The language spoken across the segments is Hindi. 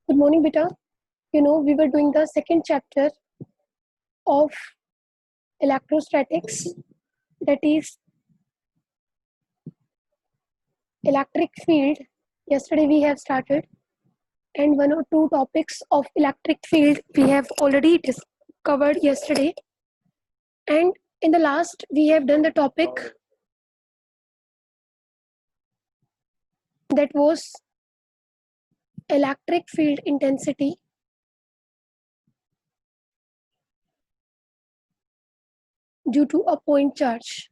Good morning, beta. We were doing the second chapter of electrostatics, that is electric field. Yesterday we have started, and one or two topics of electric field we have already covered yesterday. And in the last, we have done the topic that was electric field intensity due to a point charge.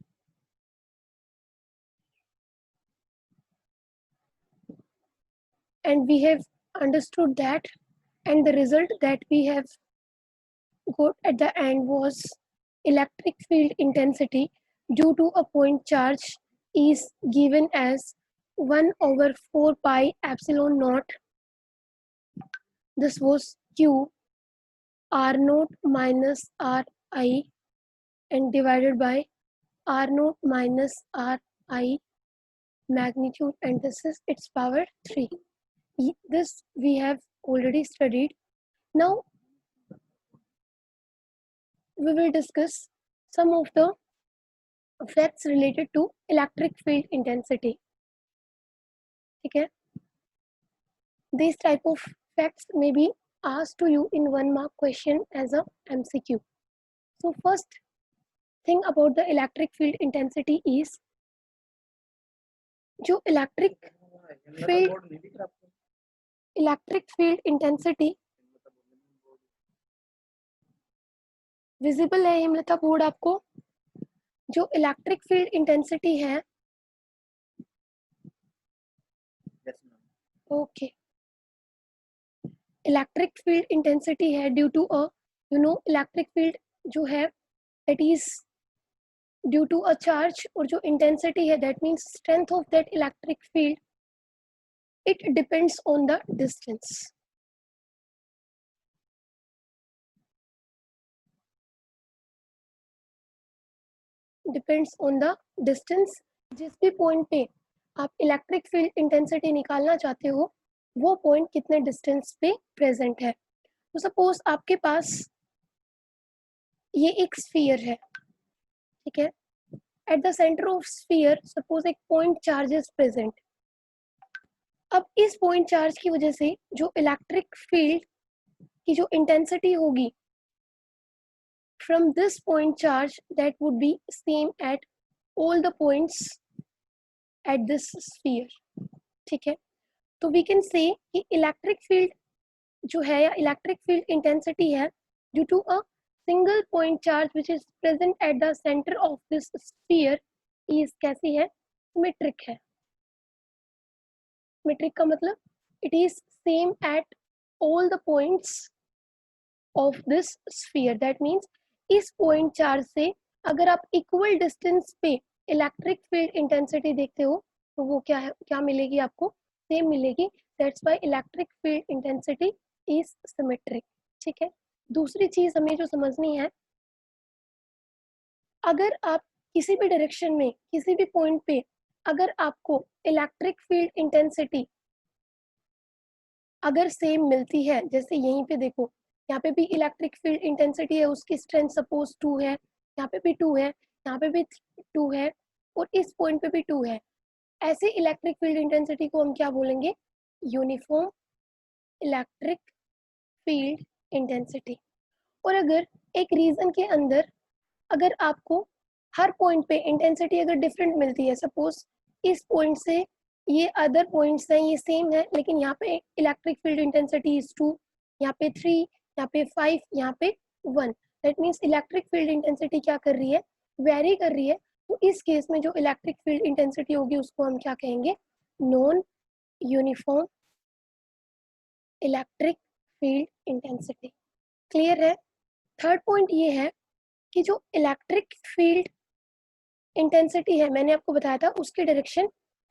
And we have understood that, and the result that we have got at the end was electric field intensity due to a point charge is given as 1 over 4 pi epsilon naught. This was Q R naught minus Ri and divided by R naught minus Ri magnitude, and this is its power 3. This we have already studied. Now we will discuss some of the facts related to electric field intensity. Okay, these type of facts may be asked to you in 1 mark question as a MCQ. So first thing about the electric field intensity is जो electric field intensity विजिबल है हिमलता बोर्ड आपको? जो इलेक्ट्रिक फील्ड इंटेंसिटी है, ओके, इलेक्ट्रिक फील्ड इंटेंसिटी है due to a electric field जो है that is due to a charge, और जो इंटेंसिटी है that means strength of that electric field, it depends on the distance. Depends on the distance. जिस भी पॉइंट पे आप इलेक्ट्रिक फील्ड इंटेंसिटी निकालना चाहते हो वो पॉइंट कितने डिस्टेंस पे प्रेजेंट है. तो सपोज आपके पास ये एक स्फीयर है, ठीक है. At the centre of sphere suppose एक पॉइंट चार्ज इज प्रेजेंट. अब इस पॉइंट चार्ज की वजह से जो इलेक्ट्रिक फील्ड की जो इंटेंसिटी होगी from this point charge that would be same at all the points at this sphere. ठीक है, तो we can say कि इलेक्ट्रिक फील्ड जो है या इलेक्ट्रिक फील्ड इंटेंसिटी है due to a single point charge which is present at the center of this sphere is कैसी है? सिमेट्रिक है. सिमेट्रिक का मतलब it is same at all the points of this sphere. That means इस पॉइंट चार्ज से अगर आप इक्वल डिस्टेंस पे इलेक्ट्रिक फील्ड इंटेंसिटी देखते हो तो वो क्या है, क्या मिलेगी आपको? सेम मिलेगी. That's why electric field intensity is symmetric. ठीक है, दूसरी चीज हमें जो समझनी है, अगर आप किसी भी डायरेक्शन में किसी भी पॉइंट पे अगर आपको इलेक्ट्रिक फील्ड इंटेंसिटी अगर सेम मिलती है, जैसे यहीं पे देखो, यहाँ पे भी इलेक्ट्रिक फील्ड इंटेंसिटी है, उसकी स्ट्रेंथ सपोज 2 है, यहाँ पे भी 2 है, यहाँ पे भी 2 है, और इस पॉइंट पे भी 2 है. ऐसे इलेक्ट्रिक फील्ड इंटेंसिटी को हम क्या बोलेंगे? Uniform electric field intensity. और अगर एक रीजन के अंदर अगर आपको हर पॉइंट पे इंटेंसिटी अगर डिफरेंट मिलती है, सपोज इस पॉइंट से ये अदर पॉइंट्स हैं ये सेम है, लेकिन यहाँ पे इलेक्ट्रिक फील्ड इंटेंसिटी इज 2, यहाँ पे 3, यहाँ पे 5, यहाँ पे 1. That means electric field intensity क्या कर रही है? वेरी कर रही है. तो इस केस में जो इलेक्ट्रिक फील्ड इंटेंसिटी होगी उसको हम क्या कहेंगे? Non uniform electric field intensity. Clear है? थर्ड पॉइंट ये है कि जो इलेक्ट्रिक फील्ड इंटेंसिटी है, मैंने आपको बताया था उसकी डायरेक्शन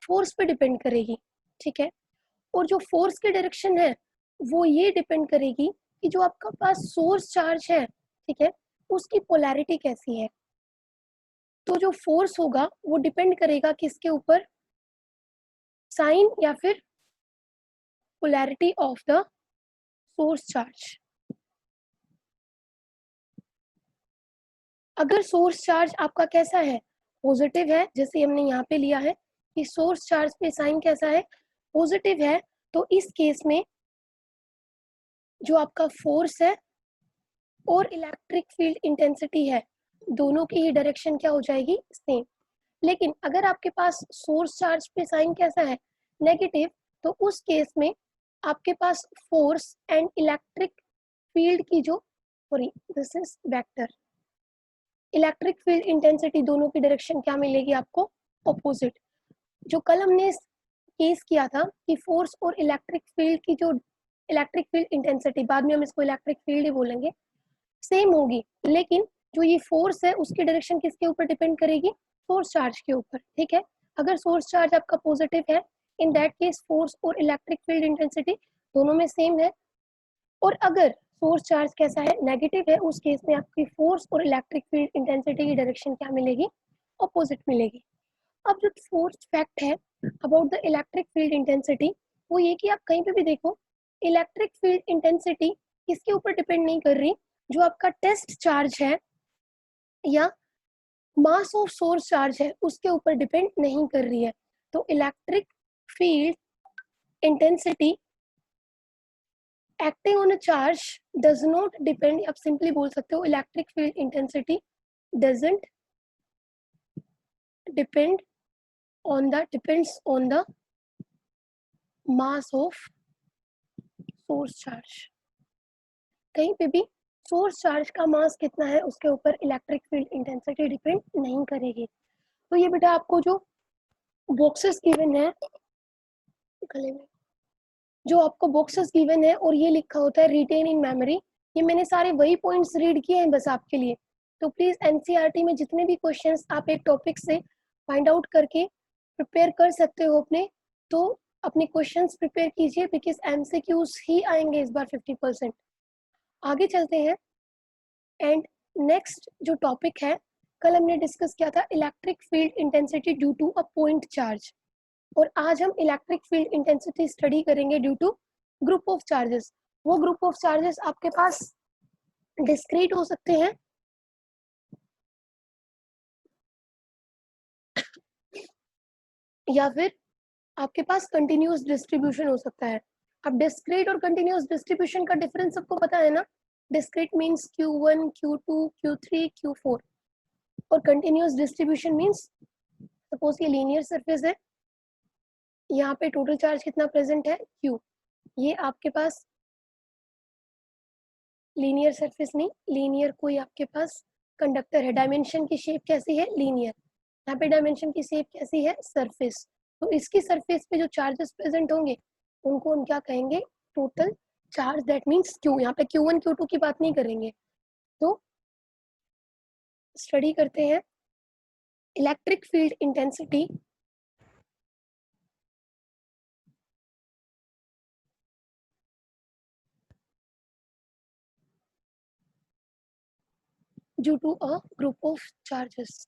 फोर्स पे डिपेंड करेगी. ठीक है, और जो फोर्स की डायरेक्शन है वो ये डिपेंड करेगी कि जो आपका पास सोर्स चार्ज है, ठीक है, उसकी पोलैरिटी कैसी है. तो जो फोर्स होगा वो डिपेंड करेगा किसके ऊपर? साइन या फिर polarity of the source charge. अगर सोर्स चार्ज आपका कैसा है, पॉजिटिव है, जैसे हमने यहाँ पे लिया है कि सोर्स चार्ज पे साइन कैसा है, पॉजिटिव है, तो इस केस में जो आपका फोर्स है और इलेक्ट्रिक फील्ड इंटेंसिटी है, दोनों की ही डायरेक्शन क्या हो जाएगी, सेम। लेकिन अगर आपके पास सोर्स चार्ज पे साइन कैसा है, नेगेटिव, तो उस केस में आपके पास फोर्स एंड इलेक्ट्रिक फील्ड की जो, sorry this is vector, electric field intensity दोनों की डायरेक्शन क्या मिलेगी आपको, ऑपोजिट। जो कल हमने केस किया था कि फोर्स और इलेक्ट्रिक फील्ड की जो इलेक्ट्रिक फील्ड इंटेंसिटी, बाद में हम इसको इलेक्ट्रिक फील्ड ही बोलेंगे, सेम होगी, लेकिन जो ये फोर्स है उसकी डायरेक्शन किसके ऊपर डिपेंड करेगी, सोर्स चार्ज के ऊपर। ठीक है, अगर सोर्स चार्ज आपका पॉजिटिव है, इन दैट केस फोर्स और इलेक्ट्रिक फील्ड इंटेंसिटी दोनों में सेम है। और अगर सोर्स चार्ज कैसा है, नेगेटिव है, उस केस में आपकी फोर्स और इलेक्ट्रिक फील्ड इंटेंसिटी की डायरेक्शन क्या मिलेगी, ऑपोजिट मिलेगी। अब जो फोर्थ फैक्ट है about the electric field intensity, वो ये कि आप कहीं पे भी देखो, इलेक्ट्रिक फील्ड इंटेंसिटी किसके ऊपर डिपेंड नहीं कर रही, जो आपका टेस्ट चार्ज है या मास ऑफ सोर्स चार्ज है उसके ऊपर डिपेंड नहीं कर रही है। तो electric field intensity acting on a charge does not depend, आप सिंपली बोल सकते हो electric field intensity doesn't depend on the, depends on the mass of source charge. कहीं पे भी सोर्स चार्ज का मास कितना है उसके ऊपर इलेक्ट्रिक फील्ड इंटेंसिटी डिपेंड नहीं करेगी। तो ये बेटा आपको जो बॉक्सेस गिवन है, गले में जो आपको बॉक्सेस गिवन है और ये लिखा होता है रिटेन इन मेमोरी, ये मैंने सारे वही पॉइंट्स रीड किए हैं बस आपके लिए। तो प्लीज एनसीईआरटी में जितने भी क्वेश्चंस आप एक टॉपिक से फाइंड आउट करके प्रिपेयर कर सकते हो अपने, तो अपने क्वेश्चंस प्रिपेयर कीजिए, बिकॉज एमसीक्यूज ही आएंगे इस बार 50%। आगे चलते हैं, एंड नेक्स्ट जो टॉपिक है, कल हमने डिस्कस किया था electric field intensity due to a point charge, और आज हम इलेक्ट्रिक फील्ड इंटेंसिटी स्टडी करेंगे due to group of charges. वो ग्रुप ऑफ चार्जेस आपके पास डिस्क्रीट हो सकते हैं या फिर आपके पास कंटिन्यूअस डिस्ट्रीब्यूशन हो सकता है। अब डिस्क्रीट और कंटिन्यूअस डिस्ट्रीब्यूशन का डिफरेंस सबको पता है ना, discrete means Q1 Q2 Q3 Q4, और कंटिन्यूअस डिस्ट्रीब्यूशन मींस सपोज ये लीनियर सरफेस है, यहाँ पे टोटल चार्ज कितना प्रेजेंट है, Q, ये आपके पास लीनियर सरफेस नहीं, लीनियर कोई आपके पास कंडक्टर है, डायमेंशन की शेप कैसी है, लीनियर, यहाँ पे डायमेंशन की शेप कैसी है, सरफेस। तो इसकी सरफेस पे जो चार्जेस प्रेजेंट होंगे उनको हम क्या कहेंगे, total charge, that means Q। यहाँ पे Q1 Q2 की बात नहीं करेंगे। तो स्टडी करते हैं electric field intensity due to a group of charges.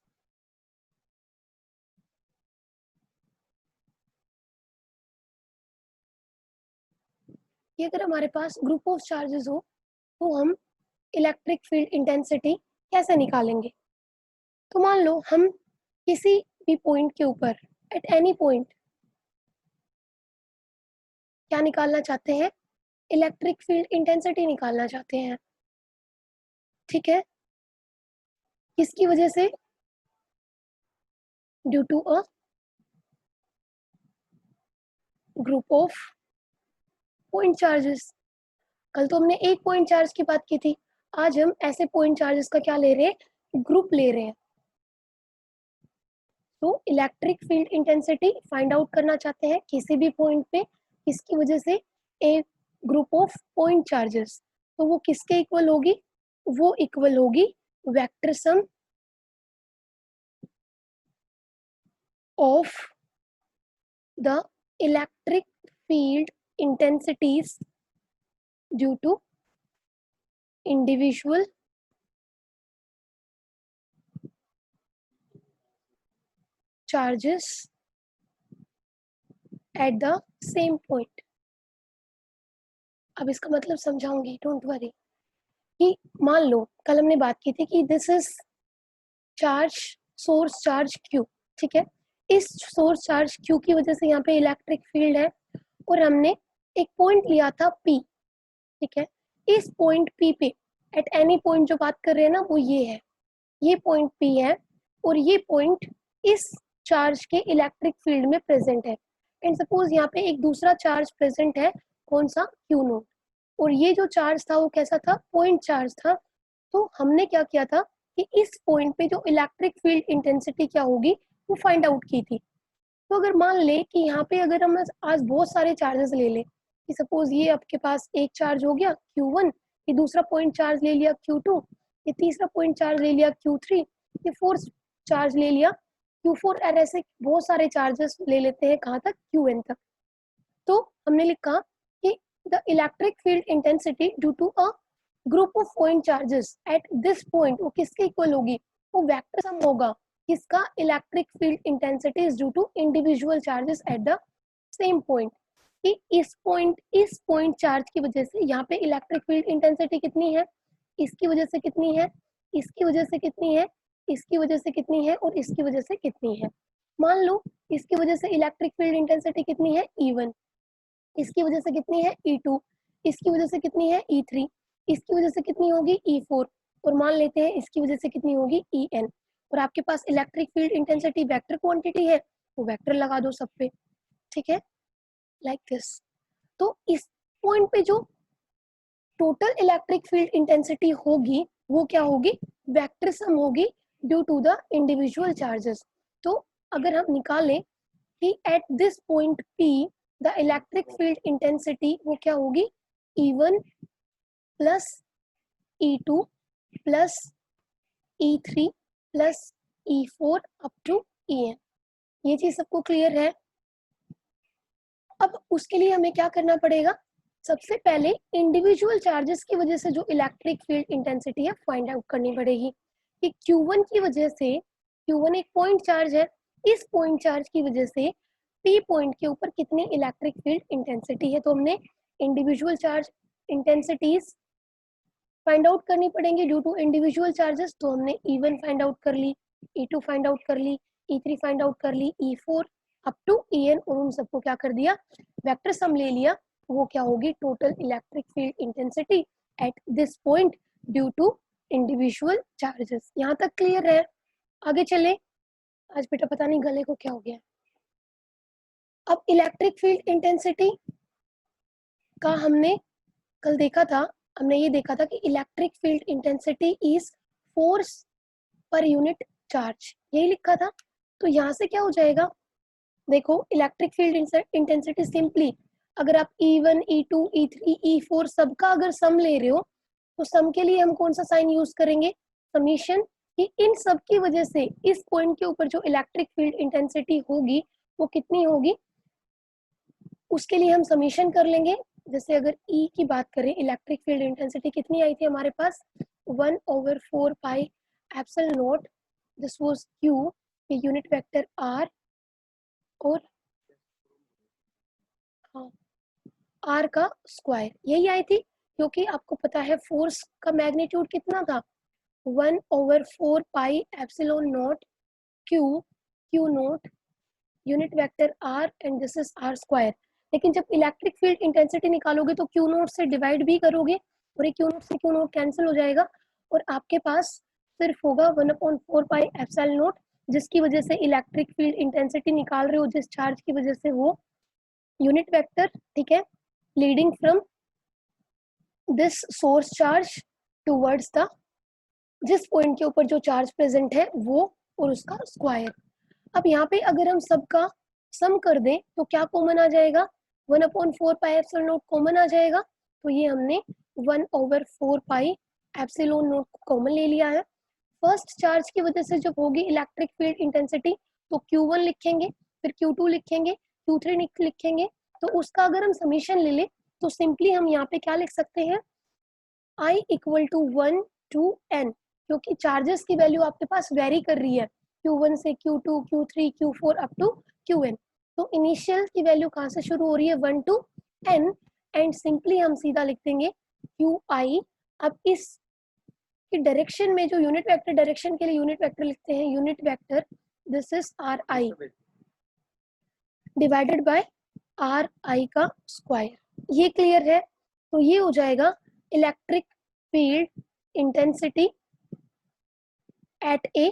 ये अगर हमारे पास ग्रुप ऑफ चार्जेस हो तो हम इलेक्ट्रिक फील्ड इंटेंसिटी कैसे निकालेंगे। तो मान लो हम किसी भी पॉइंट के ऊपर, एट एनी पॉइंट, क्या निकालना चाहते हैं, इलेक्ट्रिक फील्ड इंटेंसिटी निकालना चाहते हैं। ठीक है, किसकी वजह से, due to a group of point charges. कल तो हमने एक पॉइंट चार्ज की बात की थी, आज हम ऐसे पॉइंट चार्जेस का क्या ले रहे हैं, ग्रुप ले रहे हैं। तो electric field intensity find out करना चाहते हैं किसी भी पॉइंट पे, किसकी वजह से, एक ग्रुप ऑफ पॉइंट चार्जेस। तो वो किसके इक्वल होगी, वो इक्वल होगी vector sum of the electric field intensities due to individual charges at the same point। अब इसका मतलब समझाऊंगी, डोंट वरी। कि मान लो कल हमने बात की थी कि this is charge, source charge Q, ठीक है। इस सोर्स चार्ज Q की वजह से यहाँ पे इलेक्ट्रिक फील्ड है और हमने एक पॉइंट लिया था P, ठीक है। इस पॉइंट P पे एट एनी पॉइंट जो बात कर रहे हैं ना वो ये पॉइंट P है और ये पॉइंट इस चार्ज के इलेक्ट्रिक फील्ड में प्रेजेंट है। एंड सपोज यहाँ पे एक दूसरा चार्ज प्रेजेंट है, कौन सा, Q0, और ये जो चार्ज था वो कैसा था, पॉइंट चार्ज था। तो हमने क्या किया था कि इस पॉइंट पे जो इलेक्ट्रिक फील्ड इंटेंसिटी क्या होगी वो फाइंड आउट की थी। तो अगर मान ले कि यहाँ पे अगर हम आज बहुत सारे चार्जेस ले लें कि सपोज ये आपके पास एक चार्ज हो गया Q1, ये दूसरा पॉइंट चार्ज ले लिया Q2, ये तीसरा पॉइंट चार्ज ले लिया Q3, ये फोर्थ चार्ज ले लिया Q4, और ऐसे बहुत सारे चार्जेस ले लेते हैं कहाँ तक, Qn तक। तो हमने लिखा कि the electric field intensity due to a group of point charges at this point, वो किसके इक्वल होगी, वो वेक्टर सम होगा किसका, electric field intensity is due to individual charges at the same point. कि इस पॉइंट चार्ज की वजह से यहाँ पे इलेक्ट्रिक फील्ड इंटेंसिटी कितनी है, इसकी वजह से कितनी है, इसकी वजह से कितनी है, इसकी वजह से कितनी है और इसकी वजह से कितनी है। मान लो इसकी वजह से इलेक्ट्रिक फील्ड इंटेंसिटी कितनी है, E1, इसकी वजह से कितनी है, E2, इसकी वजह से कितनी है, E3, इसकी वजह से कितनी होगी, E4, और मान लेते हैं इसकी वजह से कितनी होगी, En। और आपके पास electric field intensity vector quantity है, तो वेक्टर लगा दो सब पे, ठीक है, लाइक दिस। तो इस पॉइंट पे जो टोटल इलेक्ट्रिक फील्ड इंटेंसिटी होगी वो क्या होगी, वेक्टर सम होगी due to the individual charges. तो अगर हम निकालें कि at this point P the electric field intensity वो क्या होगी, E1 plus E2 plus E3 plus E4 up to En। ये चीज सबको क्लियर है। अब उसके लिए हमें क्या करना पड़ेगा, सबसे पहले इंडिविजुअल चार्जेस की वजह से जो इलेक्ट्रिक फील्ड इंटेंसिटी है फाइंड आउट करनी पड़ेगी कि Q1 की वजह से, Q1 एक पॉइंट चार्ज है, इस पॉइंट चार्ज की वजह से P पॉइंट के ऊपर कितनी इलेक्ट्रिक फील्ड इंटेंसिटी है। तो हमने individual charge intensities find out करनी पड़ेंगी ड्यू टू इंडिविजुअल चार्जेस। तो हमने E1 फाइंड आउट कर ली, E2 फाइंड आउट कर ली, E3 फाइंड आउट कर ली, E4 अप टू En, और उन सबको क्या कर दिया, वेक्टर सम ले लिया। वो क्या होगी, total electric field intensity at this point due to individual charges. यहाँ तक क्लियर है। आगे चले, आज बेटा पता नहीं गले को क्या हो गया। अब इलेक्ट्रिक फील्ड इंटेंसिटी का हमने कल देखा था, हमने ये देखा था कि electric field intensity is force per unit charge, यही लिखा था। तो यहाँ से क्या हो जाएगा, देखो इलेक्ट्रिक फील्ड इंटेंसिटी सिंपली अगर आप E1, E2, E3, E4 सबका अगर सम ले रहे हो तो सम के लिए हम कौन सा साइन यूज करेंगे, समीशन। कि इन सब की वजह से इस पॉइंट के ऊपर जो इलेक्ट्रिक फील्ड इंटेंसिटी होगी वो कितनी होगी, उसके लिए हम समीशन कर लेंगे। जैसे अगर E की बात करें, इलेक्ट्रिक फील्ड इंटेंसिटी कितनी आई थी हमारे पास, 1/4 pi epsilon not, this was Q, unit vector R, और हाँ R का स्क्वायर, यही आई थी। क्योंकि आपको पता है फोर्स का मैग्नीट्यूड कितना था, 1/4 pi epsilon not Q not, unit vector R, and this is R square. लेकिन जब इलेक्ट्रिक फील्ड इंटेंसिटी निकालोगे तो Q नॉट से डिवाइड भी करोगे और ये Q नॉट से Q नॉट कैंसिल हो जाएगा और आपके पास सिर्फ होगा 1/4 पाई एप्सिलॉन नॉट, जिसकी वजह से इलेक्ट्रिक फील्ड इंटेंसिटी निकाल रहे हो जिस चार्ज की वजह से वो यूनिट वेक्टर, ठीक है, leading from this source charge towards the, जिस पॉइंट के ऊपर जो चार्ज प्रेजेंट है वो, और उसका स्क्वायर। अब यहाँ पे अगर हम सबका सम कर दें तो क्या कॉमन आ जाएगा, 1/4 पाई एप्सिलॉन नॉट कॉमन आ जाएगा। तो ये हमने 1/4 पाई एप्सिलॉन नॉट कॉमन ले लिया है। फर्स्ट चार्ज की वजह से जब होगी इलेक्ट्रिक फील्ड इंटेंसिटी तो Q1 लिखेंगे, फिर Q2 लिखेंगे, Q3 लिखेंगे। तो उसका अगर हम समीशन ले लें तो सिंपली हम यहाँ पे क्या लिख सकते हैं, I equal to 1 to n, क्योंकि चार्जेस की वैल्यू आपके पास वेरी कर रही है Q1 से Q2, Q3, Q4 up to Qn। तो इनिशियल की वैल्यू कहाँ से शुरू हो रही है, 1 to n, एंड सिंपली हम सीधा लिख देंगे क्यू आई। अब इस डायरेक्शन में जो यूनिट वेक्टर डायरेक्शन के लिए यूनिट वेक्टर लिखते हैं, unit vector this is R I divided by R I का स्क्वायर। ये क्लियर है? तो ये हो जाएगा electric field intensity at a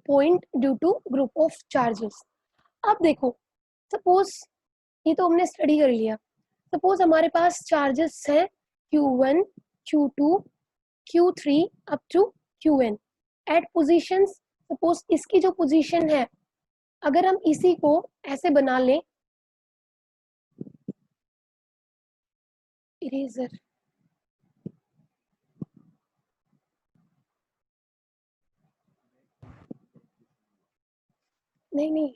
point due to group of charges. अब देखो, सपोज ये तो हमने स्टडी कर लिया, सपोज हमारे पास चार्जेस है Q1, Q2, Q3 up to Qn at positions. Suppose इसकी जो पोजीशन है, अगर हम इसी को ऐसे बना लें, इरेजर नहीं नहीं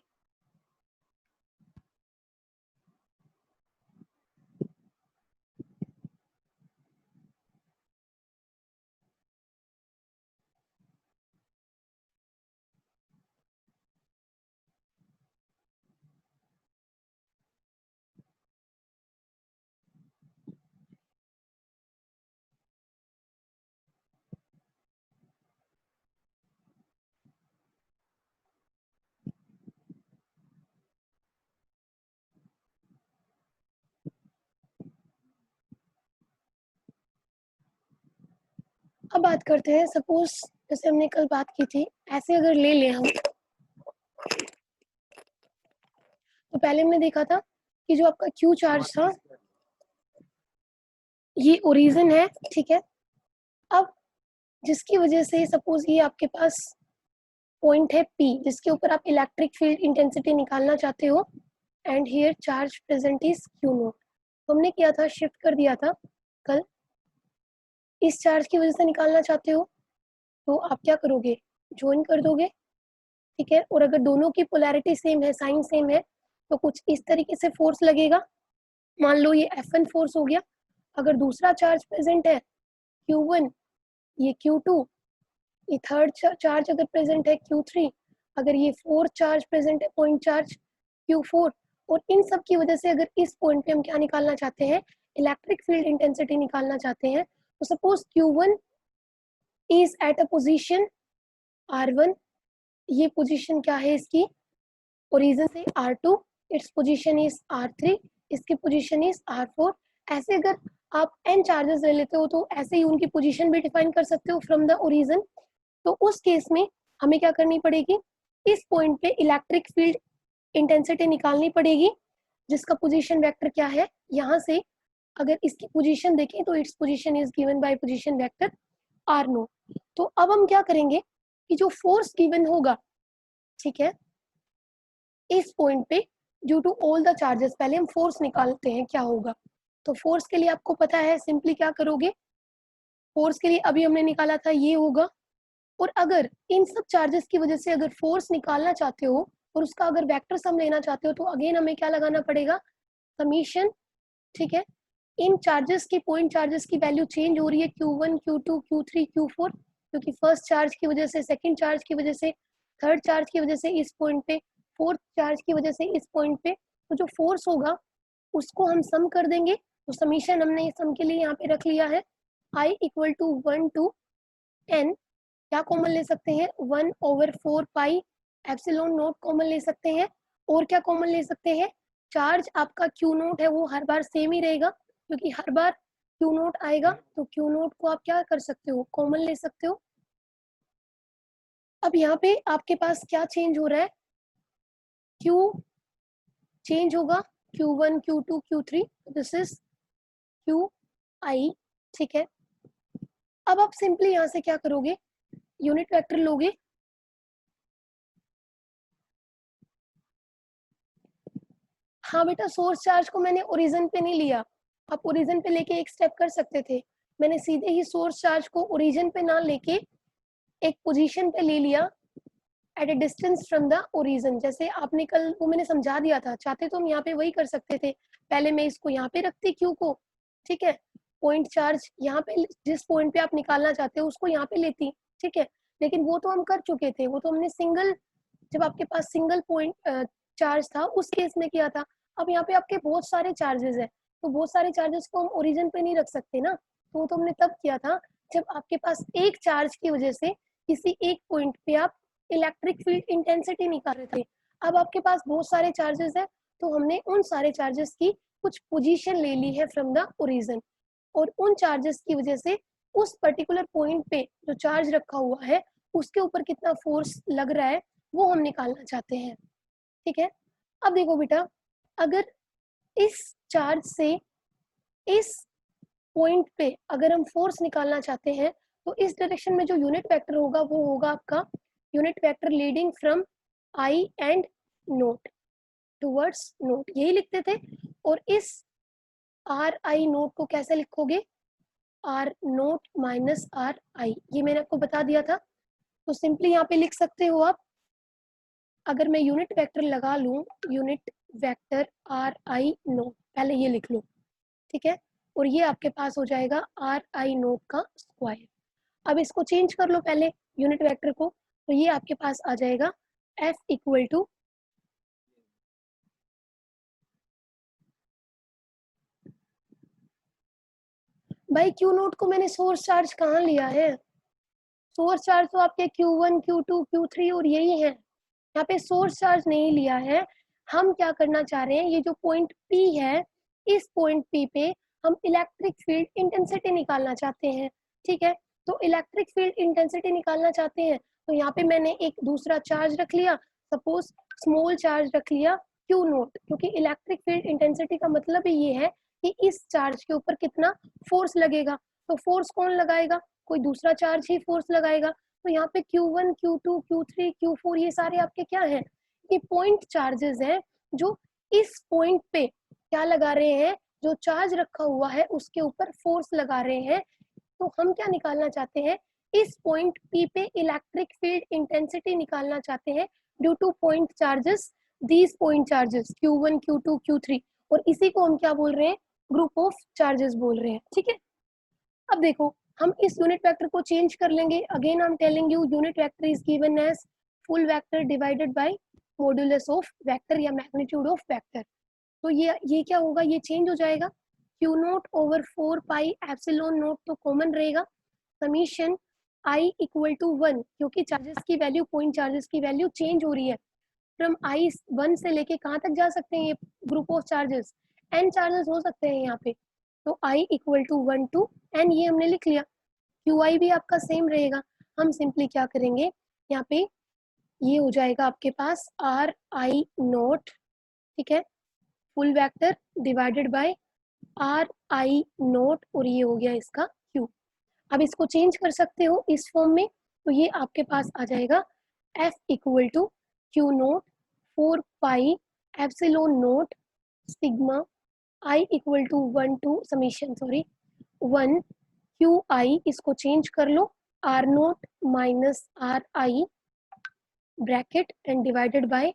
अब बात करते हैं, सपोज जैसे हमने कल बात की थी, ऐसे अगर ले लें हम, तो पहले हमने देखा था कि जो आपका क्यू चार्ज था ये ओरिजिन है, ठीक है। अब जिसकी वजह से सपोज ये आपके पास पॉइंट है P, जिसके ऊपर आप इलेक्ट्रिक फील्ड इंटेंसिटी निकालना चाहते हो, and here charge present is Q note. तो हमने किया था, शिफ्ट कर दिया था कल, इस चार्ज की वजह से निकालना चाहते हो तो आप क्या करोगे, ज्वाइन कर दोगे, ठीक है। और अगर दोनों की पोलैरिटी सेम है, साइन सेम है, तो कुछ इस तरीके से फोर्स लगेगा, मान लो ये F1 फोर्स हो गया। अगर दूसरा चार्ज प्रेजेंट है Q1, ये Q2, ये थर्ड चार्ज अगर प्रेजेंट है Q3, अगर ये फोर्थ चार्ज प्रेजेंट है पॉइंट चार्ज Q4, और इन सब की वजह से अगर इस पॉइंट पे हम क्या निकालना चाहते हैं, इलेक्ट्रिक फील्ड इंटेंसिटी निकालना चाहते हैं, तो suppose Q1 is at a position R1, ये पोजीशन क्या है इसकी, ओरिजिन से R2, it's position is R3, इसकी पोजीशन इज R4। ऐसे अगर आप n चार्जेस ले लेते हो तो ऐसे ही उनकी पोजीशन भी डिफाइन कर सकते हो फ्रॉम द ओरिजिन। तो उस केस में हमें क्या करनी पड़ेगी, इस पॉइंट पे इलेक्ट्रिक फील्ड इंटेंसिटी निकालनी पड़ेगी, जिसका पोजीशन वेक्टर क्या है, यहाँ से अगर इसकी पोजीशन देखें तो it's position is given by position vector R naught. तो अब हम क्या करेंगे कि जो फोर्स गिवन होगा, ठीक है, इस पॉइंट पे due to all the charges, पहले हम फोर्स निकालते हैं क्या होगा। तो फोर्स के लिए आपको पता है, सिंपली क्या करोगे, फोर्स के लिए अभी हमने निकाला था ये होगा, और अगर इन सब चार्जेस की वजह से अगर फोर्स निकालना चाहते हो और उसका अगर वेक्टर सम लेना चाहते हो, तो अगेन हमें क्या लगाना पड़ेगा, समीशन, ठीक है। इन चार्जेस की, पॉइंट चार्जेस की वैल्यू चेंज हो रही है Q1, Q2, Q3, Q4, क्योंकि फर्स्ट चार्ज की वजह से, सेकंड चार्ज की वजह से, थर्ड चार्ज की वजह से इस पॉइंट पे, फोर्थ चार्ज की वजह से इस पॉइंट पे, तो जो फोर्स होगा उसको हम सम कर देंगे। तो समीशन हमने इस सम के लिए यहाँ पे रख लिया है, I equal to 1 to n, क्या कॉमन ले सकते हैं, 1/4 पाई एप्सिलॉन नोट कॉमन ले सकते हैं, और क्या कॉमन ले सकते हैं, चार्ज आपका Q नोट है वो हर बार सेम ही रहेगा, क्योंकि हर बार Q नोट आएगा, तो Q नोट को आप क्या कर सकते हो, कॉमन ले सकते हो। अब यहाँ पे आपके पास क्या चेंज हो रहा है, Q चेंज होगा, Q1, Q2, Q3, this is QI, ठीक है। अब आप सिंपली यहाँ से क्या करोगे, यूनिट वेक्टर लोगे, हाँ बेटा, सोर्स चार्ज को मैंने ओरिजिन पे नहीं लिया, आप ओरिजिन पे लेके एक स्टेप कर सकते थे, मैंने सीधे ही सोर्स चार्ज को ओरिजिन पे ना लेके एक पोजीशन पे ले लिया at a distance from the origin. जैसे आपने कल वो मैंने समझा दिया था, चाहते तो हम यहाँ पे वही कर सकते थे, पहले मैं इसको यहाँ पे रखती क्यू को, ठीक है, पॉइंट चार्ज यहाँ पे जिस पॉइंट पे आप निकालना चाहते हो उसको यहाँ पे लेती, ठीक है। लेकिन वो तो हम कर चुके थे, वो तो हमने सिंगल, जब आपके पास सिंगल पॉइंट चार्ज था उस केस में किया था। अब यहाँ पे आपके बहुत सारे चार्जेस है, तो बहुत सारे चार्जेस को हम ओरिजिन पे नहीं रख सकते ना, तो वो तो हमने तब किया था जब आपके पास एक चार्ज की वजह से किसी एक पॉइंट पे आप इलेक्ट्रिक फील्ड इंटेंसिटी निकाल रहे थे। अब आपके पास बहुत सारे चार्जेस है, तो हमने उन सारे चार्जेस की कुछ पोजीशन ले ली है फ्रॉम द ओरिजिन, और उन चार्जेस की वजह से उस पर्टिकुलर पॉइंट पे जो चार्ज रखा हुआ है उसके ऊपर कितना फोर्स लग रहा है वो हम निकालना चाहते हैं। ठीक है, अब देखो बेटा, अगर इस चार्ज से इस पॉइंट पे अगर हम फोर्स निकालना चाहते हैं, तो इस डायरेक्शन में जो यूनिट वेक्टर होगा वो होगा आपका unit vector leading from I and note towards note, यही लिखते थे। और इस आर आई नोट को कैसे लिखोगे, R naught minus R I, ये मैंने आपको बता दिया था। तो सिंपली यहाँ पे लिख सकते हो आप, अगर मैं यूनिट वेक्टर लगा लूं, unit vector are I note, पहले ये लिख लो, ठीक है, और ये आपके पास हो जाएगा आर आई नोट का स्क्वायर। अब इसको चेंज कर लो पहले यूनिट वेक्टर को, तो ये आपके पास आ जाएगा एफ इक्वल टू, भाई क्यू नोट को मैंने सोर्स चार्ज कहाँ लिया है, सोर्स चार्ज तो आपके Q1 Q2 Q3 और यही है, यहाँ पे सोर्स चार्ज नहीं लिया है। हम क्या करना चाह रहे हैं, ये जो पॉइंट P है, इस पॉइंट P पे हम इलेक्ट्रिक फील्ड इंटेंसिटी निकालना चाहते हैं। ठीक है, तो इलेक्ट्रिक फील्ड इंटेंसिटी निकालना चाहते हैं, तो यहाँ पे मैंने एक दूसरा चार्ज रख लिया, सपोज स्मॉल चार्ज रख लिया Q नोट, क्योंकि इलेक्ट्रिक फील्ड इंटेंसिटी का मतलब ही ये है कि इस चार्ज के ऊपर कितना फोर्स लगेगा। तो फोर्स कौन लगाएगा, कोई दूसरा चार्ज ही फोर्स लगाएगा। तो यहाँ पे Q1 Q2 Q3 Q4 ये सारे आपके क्या हैं, ये पॉइंट चार्जेस हैं जो इस पॉइंट पे क्या लगा रहे हैं, जो चार्ज रखा हुआ है उसके ऊपर फोर्स लगा रहे हैं। तो हम क्या निकालना चाहते हैं, इस पॉइंट P पे इलेक्ट्रिक फील्ड इंटेंसिटी निकालना चाहते हैं due two point charges, these point charges Q1 Q2 Q3, और इसी को हम क्या बोल रहे हैं, ग्रुप ऑफ चार्जेस बोल रहे हैं। ठीक है, अब देखो हम इस यूनिट वेक्टर को चेंज कर लेंगे, again I am telling you unit vector is given as full vector divided by modulus of vector या मैग्नीट्यूड ऑफ वेक्टर। तो ये क्या होगा, ये चेंज हो जाएगा, Q naught over 4 pi epsilon naught तो कॉमन रहेगा, समीशन आई इक्वल टू 1, क्योंकि चार्जेस की वैल्यू, पॉइंट चार्जेस की वैल्यू चेंज हो रही है फ्रॉम आई 1 से लेके कहाँ तक जा सकते हैं ये group of charges, N charges हो सकते हैं यहाँ पे। तो I equal to 1 to N, ये हमने लिख लिया, क्यू आई भी आपका सेम रहेगा। हम सिंपली क्या करेंगे, यहाँ पे ये हो जाएगा आपके पास आर आई नोट, ठीक है, full vector divided by R I note, और ये हो गया इसका क्यू। अब इसको चेंज कर सकते हो इस फॉर्म में, तो ये आपके पास आ जाएगा F equal to Q naught 4 pi epsilon naught sigma I equal to 1 to summation, sorry 1 Q I, इसको चेंज कर लो, R naught minus R I bracket and divided by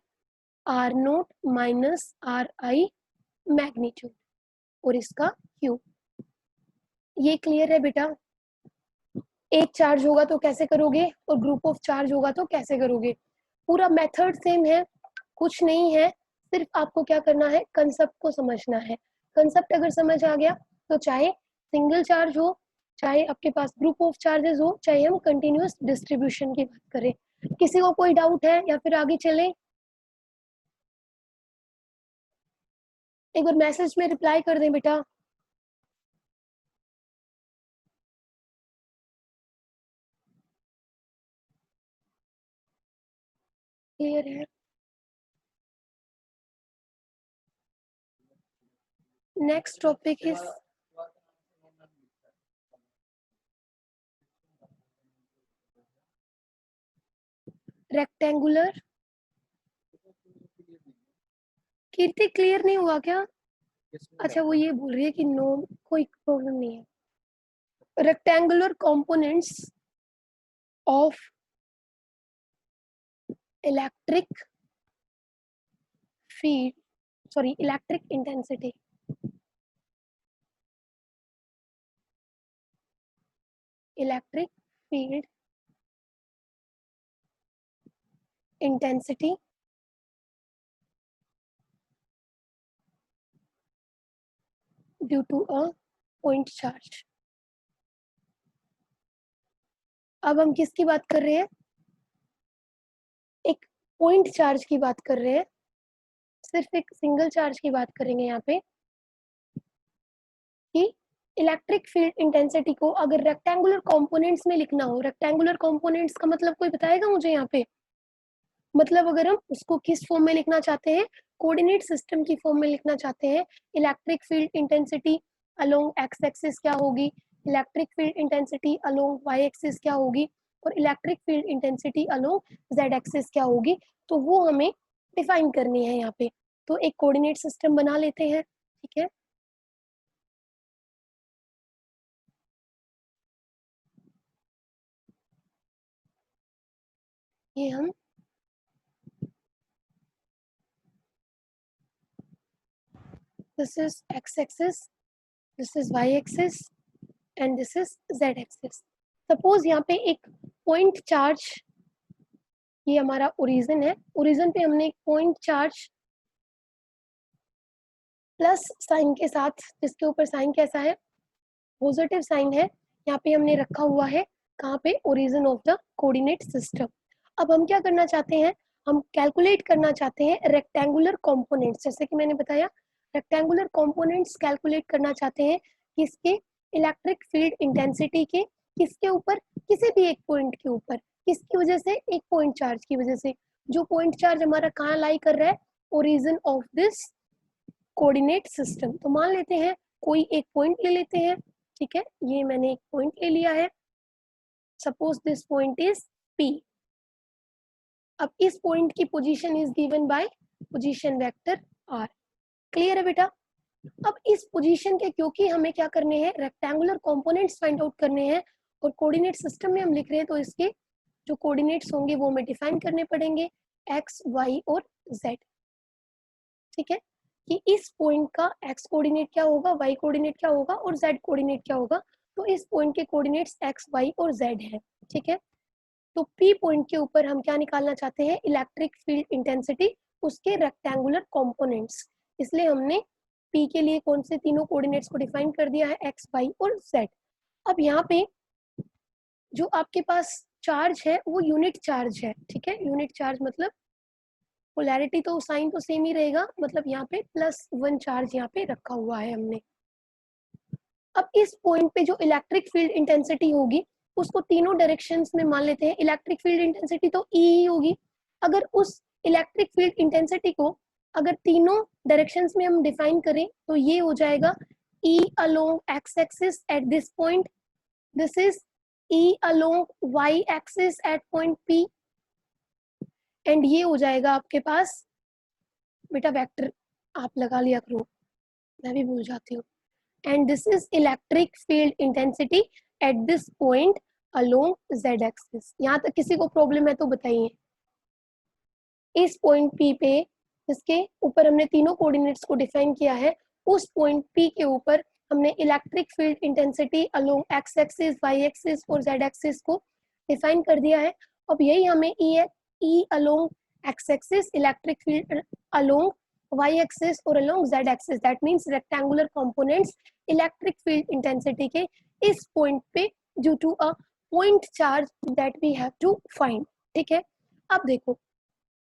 R naught minus R I magnitude, और इसका क्यू। ये क्लियर है बेटा, एक चार्ज होगा तो कैसे करोगे और ग्रुप ऑफ चार्ज होगा तो कैसे करोगे, पूरा मेथड सेम है, कुछ नहीं है, सिर्फ आपको क्या करना है, कंसेप्ट को समझना है। कंसेप्ट अगर समझ आ गया तो चाहे सिंगल चार्ज हो, चाहे आपके पास ग्रुप ऑफ चार्जेस हो, चाहे हम कंटिन्यूअस डिस्ट्रीब्यूशन की बात करें। किसी को कोई डाउट है या फिर आगे चले, एक बार मैसेज में रिप्लाई कर दें बेटा। क्लियर है, next topic is rectangular. Kirti clear नहीं हुआ क्या, अच्छा वो ये बोल रही है कि नो, कोई प्रॉब्लम नहीं है। Rectangular components of electric field, sorry electric intensity, electric field intensity due to a point charge. अब हम किसकी बात कर रहे हैं? एक पॉइंट चार्ज की बात कर रहे हैं, सिर्फ एक सिंगल चार्ज की बात करेंगे यहाँ पे कि इलेक्ट्रिक फील्ड इंटेंसिटी को अगर रेक्टेंगुलर कंपोनेंट्स में लिखना हो, रेक्टेंगुलर कंपोनेंट्स का मतलब कोई बताएगा मुझे यहाँ पे? मतलब अगर हम उसको किस फॉर्म में लिखना चाहते हैं, कोऑर्डिनेट सिस्टम की फॉर्म में लिखना चाहते हैं, electric field intensity along X axis क्या होगी, electric field intensity along Y axis क्या होगी, और electric field intensity along Z axis क्या होगी, तो वो हमें डिफाइन करनी है यहाँ पे। तो एक कोऑर्डिनेट सिस्टम बना लेते हैं, ठीक है। ये हम this is X axis, this is Y axis and this is Z axis. Suppose यहाँ पे एक पॉइंट चार्ज, ये हमारा ओरिजिन है, ओरिजिन पे हमने एक पॉइंट चार्ज प्लस साइन के साथ, जिसके ऊपर साइन कैसा है, पॉजिटिव साइन है, यहाँ पे हमने रखा हुआ है कहाँ पे, origin of the coordinate system. अब हम क्या करना चाहते हैं, हम कैलकुलेट करना चाहते हैं रेक्टेंगुलर कंपोनेंट्स, जैसे कि मैंने बताया रेक्टेंगुलर कंपोनेंट्स कैलकुलेट करना चाहते हैं किसके, इलेक्ट्रिक फील्ड इंटेंसिटी के, किसके ऊपर, किसी भी एक पॉइंट के ऊपर, किसकी वजह से, एक पॉइंट चार्ज की वजह से, जो पॉइंट चार्ज हमारा कहाँ लाई कर रहा है, origin of this coordinate system. तो मान लेते हैं कोई एक पॉइंट ले लेते हैं, ठीक है, ये मैंने एक पॉइंट ले लिया है, suppose this point is P। अब इस पॉइंट की position is given by position vector R। Clear है बेटा? अब इस पोजीशन के, क्योंकि हमें क्या करने हैं, रेक्टेंगुलर कंपोनेंट्स फाइंड आउट करने हैं और कोऑर्डिनेट सिस्टम में हम लिख रहे हैं, तो इसके जो कोऑर्डिनेट्स होंगे वो हमें डिफाइन करने पड़ेंगे, x, y और z। ठीक है, कि इस पॉइंट का x कोऑर्डिनेट क्या होगा, y कोऑर्डिनेट क्या होगा और z कोऑर्डिनेट क्या होगा। तो इस पॉइंट के कोऑर्डिनेट्स x, y और z है, ठीक है। तो P पॉइंट के ऊपर हम क्या निकालना चाहते हैं, इलेक्ट्रिक फील्ड इंटेंसिटी, उसके रेक्टेंगुलर कंपोनेंट्स। इसलिए हमने P के लिए कौन से तीनों कोऑर्डिनेट्स को डिफाइन कर दिया है, x, y और z। अब यहाँ पे जो आपके पास चार्ज है वो यूनिट चार्ज है, ठीक है। यूनिट चार्ज मतलब पोलैरिटी तो साइन तो सेम ही रहेगा, मतलब यहाँ पे +1 चार्ज यहाँ पे रखा हुआ है हमने। अब इस पॉइंट पे जो इलेक्ट्रिक फील्ड इंटेंसिटी होगी उसको तीनों डायरेक्शंस में मान लेते हैं, इलेक्ट्रिक फील्ड इंटेंसिटी तो E ही होगी। अगर उस इलेक्ट्रिक फील्ड इंटेंसिटी को अगर तीनों डायरेक्शंस में हम डिफाइन करें तो ये हो जाएगा E along x axis at this point, this is E along y axis at point P, and ये हो जाएगा आपके पास, बेटा वेक्टर आप लगा लिया करो, मैं भी भूल जाती हूँ, and this is electric field intensity at this point along z axis। यहाँ तक किसी को प्रॉब्लम है तो बताइए। इस पॉइंट P पे जिसके ऊपर हमने तीनों कोऑर्डिनेट्स को डिफाइन किया है, उस पॉइंट P के ऊपर हमने electric field intensity along x axis, y axis और z एक्सिस को डिफाइन कर दिया है। अब यही हमें E along x axis, electric field along y axis और along z axis, that means rectangular components electric field intensity के इस point पे due to a point charge that we have to find। ठीक है, अब देखो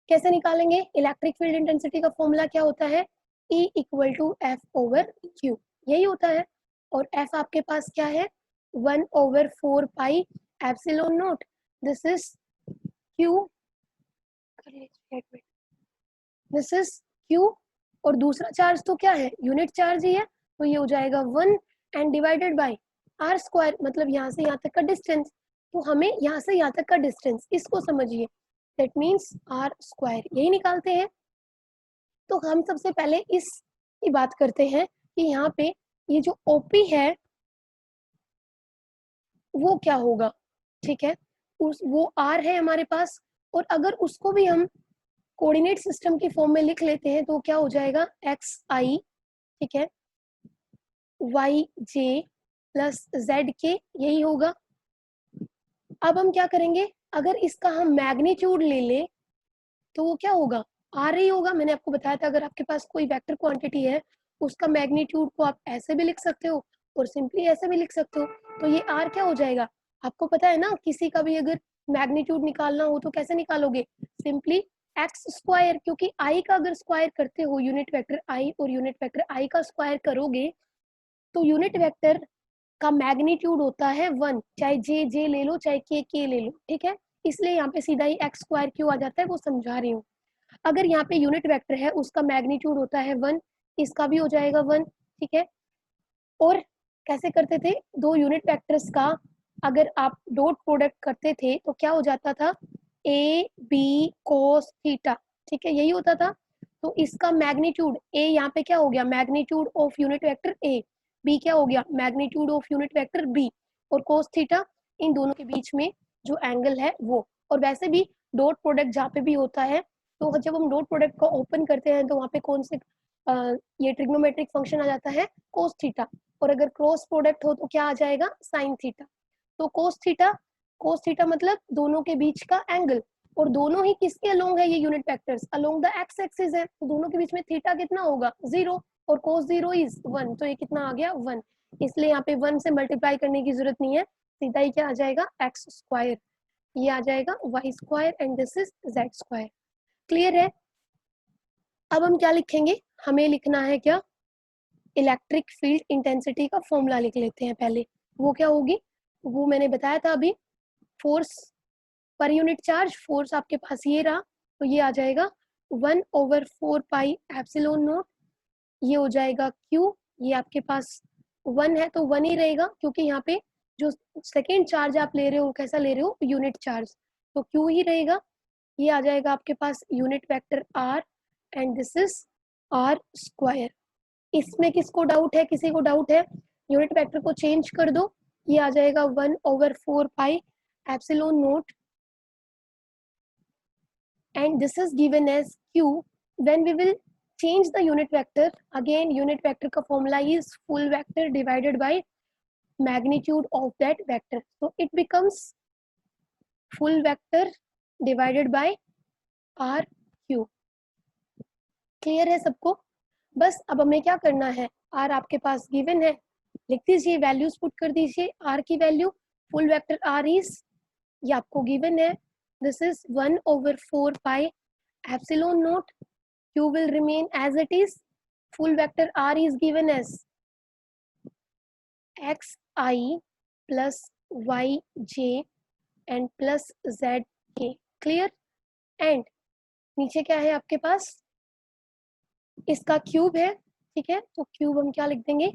कैसे निकालेंगे, इलेक्ट्रिक फील्ड इंटेंसिटी का फॉर्मूला क्या होता है, E इक्वल टू F/Q, यही होता है। और F आपके पास क्या है, 1/4 pi epsilon not, this is Q, this is Q, और दूसरा चार्ज तो क्या है, यूनिट चार्ज ही है, तो ये हो जाएगा 1 एंड डिवाइडेड बाय r², मतलब यहाँ से यहाँ तक का डिस्टेंस। तो हमें यहाँ से यहाँ तक का डिस्टेंस, इसको समझिए, दैट मीन्स r², यही निकालते हैं। तो हम सबसे पहले इस की बात करते हैं कि यहाँ पे ये जो OP है वो क्या होगा, ठीक है, उस वो r है हमारे पास, और अगर उसको भी हम कोऑर्डिनेट सिस्टम की फॉर्म में लिख लेते हैं तो क्या हो जाएगा, xi, ठीक है, yj प्लस zk, यही होगा। अब हम क्या करेंगे, अगर इसका हम मैग्नीट्यूड ले ले तो वो क्या होगा, r ही होगा। मैंने आपको बताया था अगर आपके पास कोई वेक्टर क्वांटिटी है उसका मैग्नीट्यूड को आप ऐसे भी लिख सकते हो और सिंपली ऐसे भी लिख सकते हो। तो ये आर क्या हो जाएगा, आपको पता है ना, किसी का भी अगर मैग्नीट्यूड निकालना हो तो कैसे निकालोगे, सिंपली एक्स स्क्वायर, क्योंकि आई का अगर स्क्वायर करते हो यूनिट वेक्टर आई और यूनिट वेक्टर आई का स्क्वायर करोगे तो यूनिट वेक्टर का मैग्नीट्यूड होता है 1, चाहे जे जे ले लो चाहे के ले लो, ठीक है। इसलिए यहाँ पे सीधा ही एक्स स्क्वायर क्यों आ जाता है वो समझा रही हूँ। अगर यहाँ पे यूनिट वेक्टर है उसका मैग्नीट्यूड होता है 1, इसका भी हो जाएगा 1, ठीक है। और कैसे करते थे, दो यूनिट वेक्टर्स का अगर आप डॉट प्रोडक्ट करते थे तो क्या हो जाता था, ए बी कोस थीटा, ठीक है, यही होता था। तो इसका मैग्नीट्यूड ए यहाँ पे क्या हो गया, magnitude of unit vector A, B क्या हो गया, magnitude of unit vector B, और कोस थीटा इन दोनों के बीच में जो एंगल है वो। और वैसे भी डॉट प्रोडक्ट जहाँ पे भी होता है तो जब हम डॉट प्रोडक्ट को ओपन करते हैं तो वहाँ पे कौन से ये ट्रिग्नोमेट्रिक फंक्शन आ जाता है, कोस थीटा। और अगर क्रॉस प्रोडक्ट हो तो क्या आ जाएगा, साइन थीटा। तो कोस थीटा मतलब दोनों के बीच का एंगल, और दोनों ही किसके अलोंग है, ये unit vectors along the x axis है, तो दोनों के बीच में थीटा कितना होगा, 0, और कोस 0 इज 1, तो ये कितना आ गया 1। इसलिए यहाँ पे 1 से मल्टीप्लाई करने की जरूरत नहीं है, सीधा ही क्या आ जाएगा, एक्स स्क्वायर, ये आ जाएगा Y square and this is Z square. Clear है। अब हम क्या लिखेंगे, हमें लिखना है क्या, इलेक्ट्रिक फील्ड इंटेंसिटी का फॉर्मूला लिख लेते हैं पहले। वो क्या होगी, वो मैंने बताया था अभी, force per unit charge, force आपके पास ये रहा, तो ये आ जाएगा 1/4 पाई एप्सिलॉन नॉट, ये हो जाएगा Q, ये आपके पास 1 है तो 1 ही रहेगा, क्योंकि यहाँ पे जो सेकेंड चार्ज आप ले रहे हो कैसा ले रहे हो, यूनिट चार्ज, तो Q ही रहेगा। ये आ जाएगा आपके पास unit vector R and this is R square. इसमें किसको डाउट है, किसी को डाउट है, यूनिट वेक्टर को चेंज कर दो, ये आ जाएगा 1/4 pi epsilon not and this is given as Q. When we will change the unit vector, again unit vector का formula is full vector divided by magnitude of that vector. So it becomes full vector divided by RQ. Clear है सबको। बस अब हमें क्या करना है, R आपके पास गिवन है, लिख दीजिए, वैल्यूज पुट कर दीजिए। R की value full vector R is, ये आपको गिवन है, this is 1/4 pi epsilon naught. Q will remain as it is. Full vector R is given as xi plus yj and plus zk. Clear? And नीचे क्या है आपके पास, इसका क्यूब है, ठीक है, तो क्यूब हम क्या लिख देंगे,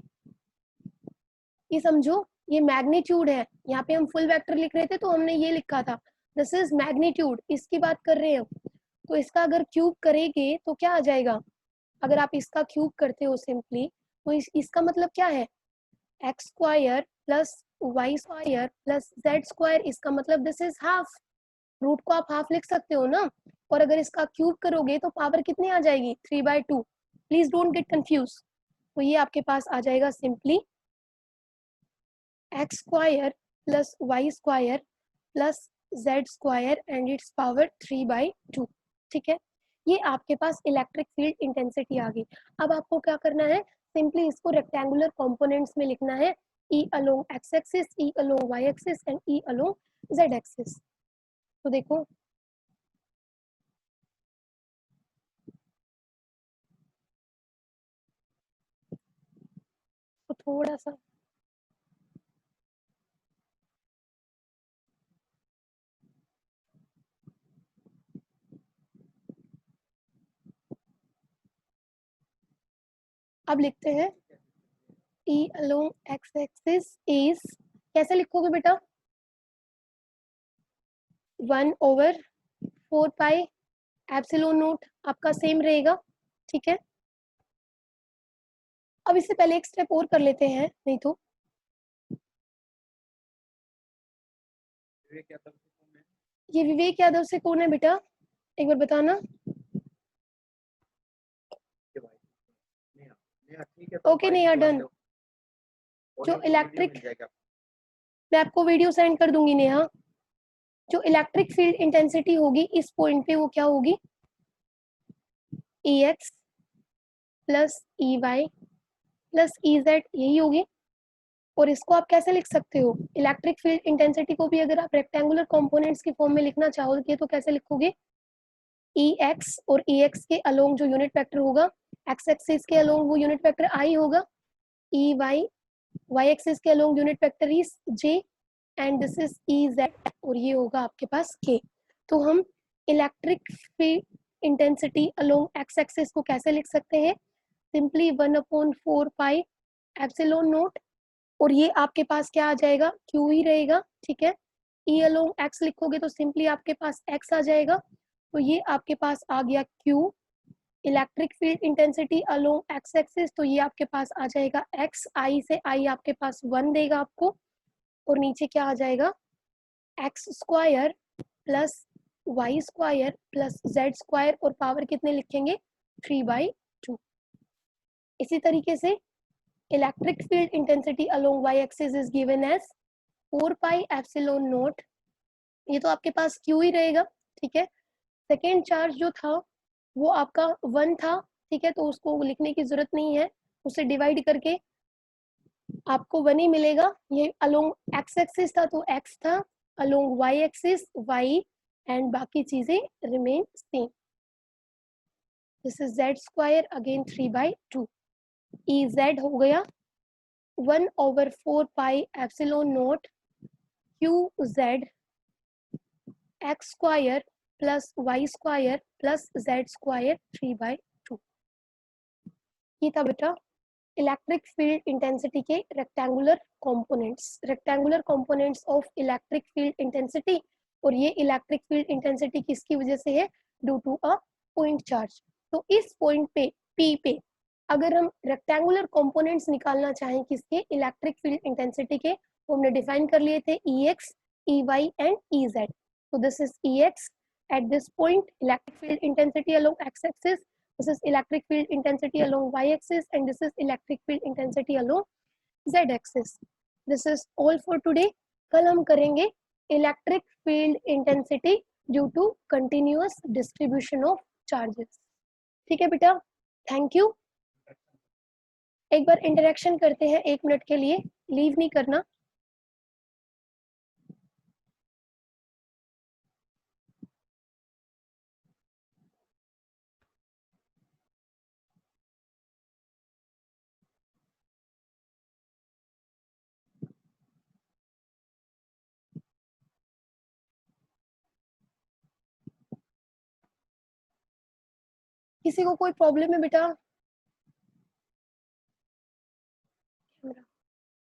ये समझो ये मैग्नीट्यूड है, यहाँ पे हम फुल वेक्टर लिख रहे थे तो हमने ये लिखा था, दिस इज मैग्नीट्यूड, इसकी बात कर रहे हैं, तो इसका अगर क्यूब करेंगे तो क्या आ जाएगा, अगर आप इसका क्यूब करते हो सिंपली तो इसका मतलब क्या है, X square plus Y square plus Z square, इसका मतलब दिस इज हाफ, रूट को आप हाफ लिख सकते हो ना, और अगर इसका क्यूब करोगे तो पावर कितनी आ जाएगी, 3/2। Please don't get confuse. तो ये आपके पास आ जाएगा simply X square plus Y square plus Z square and it's power 3/2, ठीक है। ये आपके पास इलेक्ट्रिक फील्ड इंटेंसिटी आ गई। अब आपको क्या करना है, सिंपली इसको रेक्टेंगुलर कंपोनेंट्स में लिखना है, E along x axis, E along y axis and E along z axis. तो देखो तो थोड़ा सा अब लिखते हैं E along x axis is, कैसे लिखोगे बेटा, 1/4 पाई एप्सिलॉन नोट आपका सेम रहेगा, ठीक है। अब इससे पहले एक स्टेप और कर लेते हैं, नहीं तो ये विवेक यादव से कौन है बेटा, एक बार बताना। Okay Neha done. जो इलेक्ट्रिक, मैं आपको वीडियो सेंड कर दूंगी नेहा, जो इलेक्ट्रिक फील्ड इंटेंसिटी होगी इस पॉइंट पे वो क्या होगी, Ex plus Ey plus E Z, यही होगी। और इसको आप कैसे लिख सकते हो, इलेक्ट्रिक फील्ड इंटेंसिटी को भी अगर आप रेक्टेंगुलर कंपोनेंट्स की फॉर्म में लिखना चाहोगे तो कैसे लिखोगे, ई एक्स, और ई एक्स के अलोंग जो यूनिट वेक्टर होगा एक्स एक्सिस के अलोंग वो यूनिट वेक्टर आई होगा, ई वाई, वाई एक्सिस के along unit vector is J, and this is E Z, और ये होगा आपके पास के। तो हम electric field intensity along X axis को कैसे लिख सकते हैं, सिंपली 1/4 पाई एप्सिलॉन नोट, और ये आपके पास क्या आ जाएगा, क्यू ही रहेगा, ठीक है। ई अलोंग एक्स लिखोगे तो सिंपली आपके पास एक्स आ जाएगा, तो ये आपके पास आ गया Q. Electric field intensity along X axis, तो ये आपके पास आ जाएगा एक्स, आई से आई आपके पास 1 देगा आपको, और नीचे क्या आ जाएगा, X square plus Y square plus Z square, और पावर कितने लिखेंगे, 3/2। इसी तरीके से electric field intensity along Y axis is given as 4 pi epsilon naught, ये तो आपके पास क्यू ही रहेगा, ठीक है। सेकेंड चार्ज जो था वो आपका 1 था, ठीक है, तो उसको लिखने की जरूरत नहीं है, उसे डिवाइड करके आपको 1 ही मिलेगा। ये अलोंग एक्स एक्सिस था तो एक्स था, along Y axis Y, and बाकी चीजें remain same. This is Z square again 3/2, E Z हो गया 1/4 pi epsilon naught Q Z X square plus Y square plus Z square 3/2। ये था बेटा इलेक्ट्रिक फील्ड इंटेंसिटी के rectangular components of electric field intensity. और ये इलेक्ट्रिक फील्ड इंटेंसिटी किसकी वजह से है, due to a point charge. तो इस पॉइंट पे पी पे अगर हम रेक्टेंगुलर कंपोनेंट्स निकालना चाहें किसके, इलेक्ट्रिक फील्ड इंटेंसिटी के, तो हमने डिफाइन कर लिए थे E X, E Y and E Z. तो this is E X at this point, electric field intensity along X axis, this is electric field intensity along y-axis, and this is electric field intensity along z-axis. This is all for today. कल हम करेंगे electric field intensity due to continuous distribution of charges. ठीक है बेटा, थैंक यू। एक बार इंटरेक्शन करते हैं 1 मिनट के लिए, लीव नहीं करना। किसी को कोई प्रॉब्लम है बेटा?